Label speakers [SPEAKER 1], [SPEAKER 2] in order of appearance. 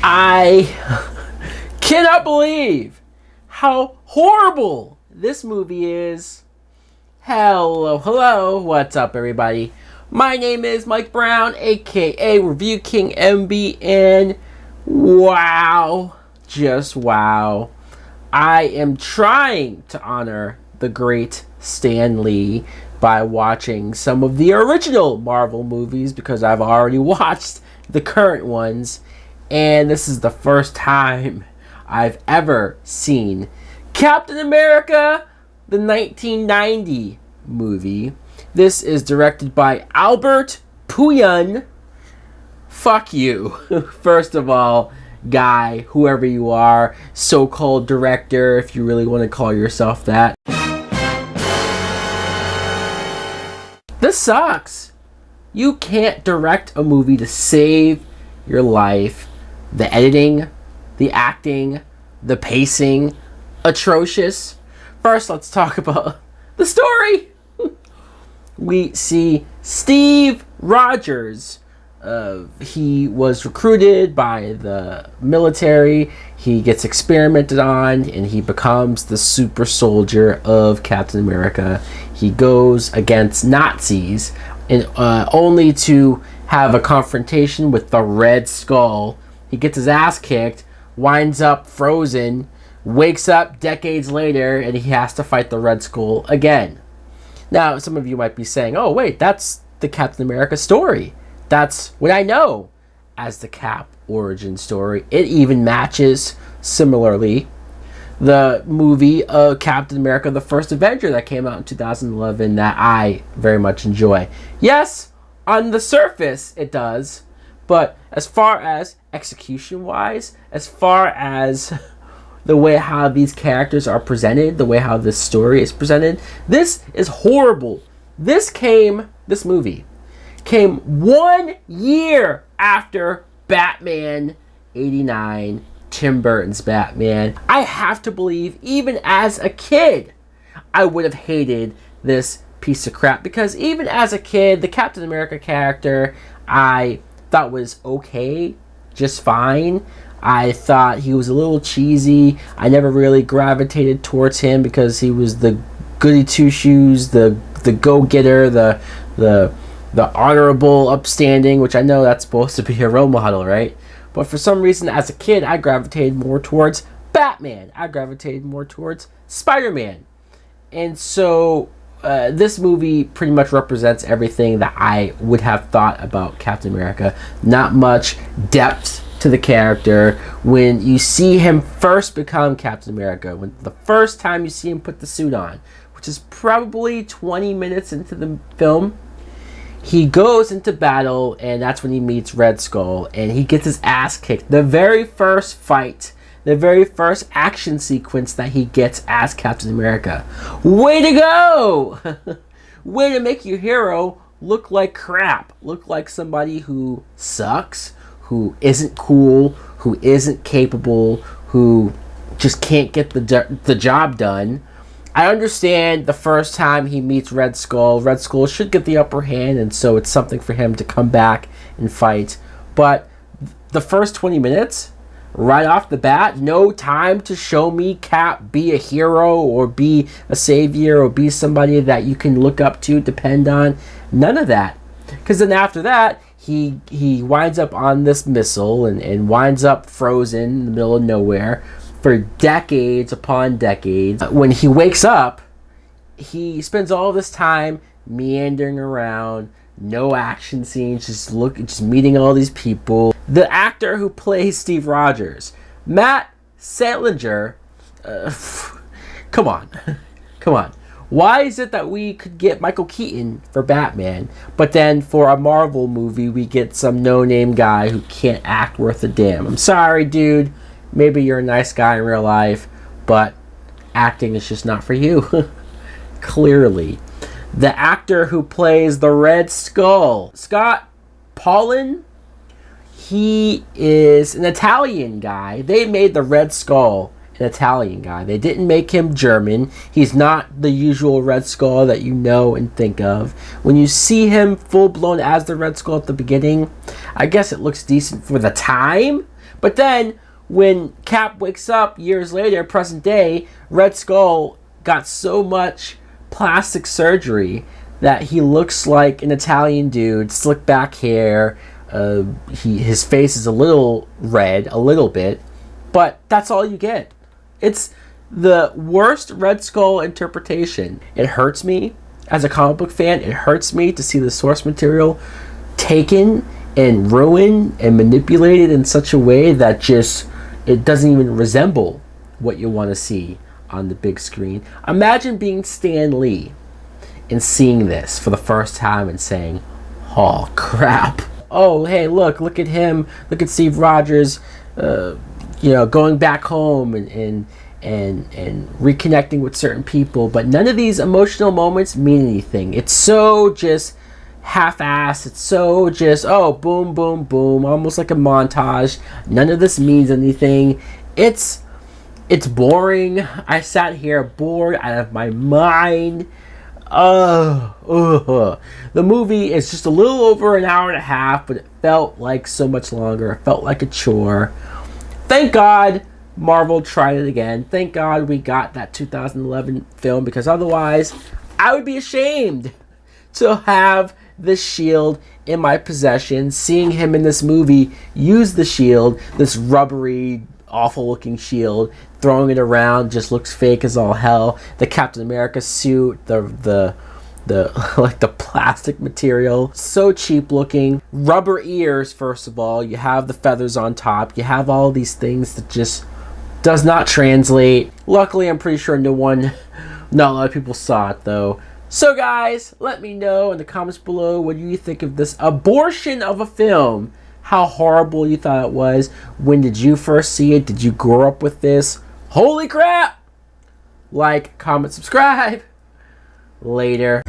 [SPEAKER 1] I cannot believe how horrible this movie is. Hello, what's up everybody? My name is Mike Brown, aka ReviewKingMB, and wow, just wow. I am trying to honor the great Stan Lee by watching some of the original Marvel movies because I've already watched the current ones, and this is the first time I've ever seen Captain America, the 1990 movie. This is directed by Albert Puyon. Fuck you. First of all, guy, whoever you are, so-called director, if you really want to call yourself that. This sucks. You can't direct a movie to save your life. The editing, the acting, the pacing, atrocious. First, let's talk about the story. We see Steve Rogers. He was recruited by the military. He gets experimented on, and he becomes the super soldier of Captain America. He goes against Nazis, and only to have a confrontation with the Red Skull. He gets his ass kicked, winds up frozen, wakes up decades later, and he has to fight the Red Skull again. Now, some of you might be saying, oh wait, that's the Captain America story. That's what I know as the Cap origin story. It even matches, similarly, the movie Captain America, the First Avenger that came out in 2011 that I very much enjoy. Yes, on the surface it does, but as far as execution-wise, as far as the way how these characters are presented, the way how this story is presented, this is horrible. This movie came 1 year after Batman 89, Tim Burton's Batman. I have to believe, even as a kid, I would have hated this piece of crap, because even as a kid, the Captain America character I thought was okay, just fine. I thought he was a little cheesy. I never really gravitated towards him because he was the goody two-shoes, the go-getter, the honorable, upstanding, which I know that's supposed to be a role model, right? But for some reason, as a kid, I gravitated more towards Batman. I gravitated more towards Spider-Man. And so this movie pretty much represents everything that I would have thought about Captain America. Not much depth to the character. When you see him first become Captain America, when the first time you see him put the suit on, which is probably 20 minutes into the film, he goes into battle, and that's when he meets Red Skull, and he gets his ass kicked. The very first fight, the very first action sequence that he gets as Captain America. Way to go! Way to make your hero look like crap. Look like somebody who sucks, who isn't cool, who isn't capable, who just can't get the job done. I understand the first time he meets Red Skull should get the upper hand, and so it's something for him to come back and fight. But the first 20 minutes, right off the bat, no time to show me Cap be a hero or be a savior or be somebody that you can look up to, depend on. None of that. Because then after that, he winds up on this missile and winds up frozen in the middle of nowhere for decades upon decades. When he wakes up, he spends all this time meandering around, no action scenes, just meeting all these people. The actor who plays Steve Rogers, Matt Salinger, come on. Why is it that we could get Michael Keaton for Batman, but then for a Marvel movie we get some no-name guy who can't act worth a damn? I'm sorry, dude. Maybe you're a nice guy in real life, but acting is just not for you. Clearly. The actor who plays the Red Skull, Scott Paulin, he is an Italian guy. They made the Red Skull an Italian guy. They didn't make him German. He's not the usual Red Skull that you know and think of. When you see him full-blown as the Red Skull at the beginning, I guess it looks decent for the time, But then when Cap wakes up years later, present day, Red Skull got so much plastic surgery that he looks like an Italian dude, slick back hair. His face is a little red, a little bit, but that's all you get. It's the worst Red Skull interpretation. It hurts me as a comic book fan. It hurts me to see the source material taken and ruined and manipulated in such a way that just it doesn't even resemble what you want to see on the big screen. Imagine being Stan Lee and seeing this for the first time and saying, "Oh crap! Oh hey, look at him! Look at Steve Rogers, going back home and reconnecting with certain people." But none of these emotional moments mean anything. It's so just half-assed. It's so just boom, boom, boom, almost like a montage. None of this means anything. It's boring. I sat here bored out of my mind. The movie is just a little over an hour and a half, but it felt like so much longer. It felt like a chore. Thank God Marvel tried it again. Thank God we got that 2011 film, because otherwise I would be ashamed to have the shield in my possession. Seeing him in this movie use the shield, this rubbery, awful looking shield, throwing it around, just looks fake as all hell. The Captain America suit, the like the plastic material, so cheap looking. Rubber ears, first of all. You have the feathers on top. You have all these things that just does not translate. Luckily, I'm pretty sure not a lot of people saw it though. So guys, let me know in the comments below what you think of this abortion of a film. How horrible you thought it was. When did you first see it? Did you grow up with this? Holy crap! Like, comment, subscribe. Later.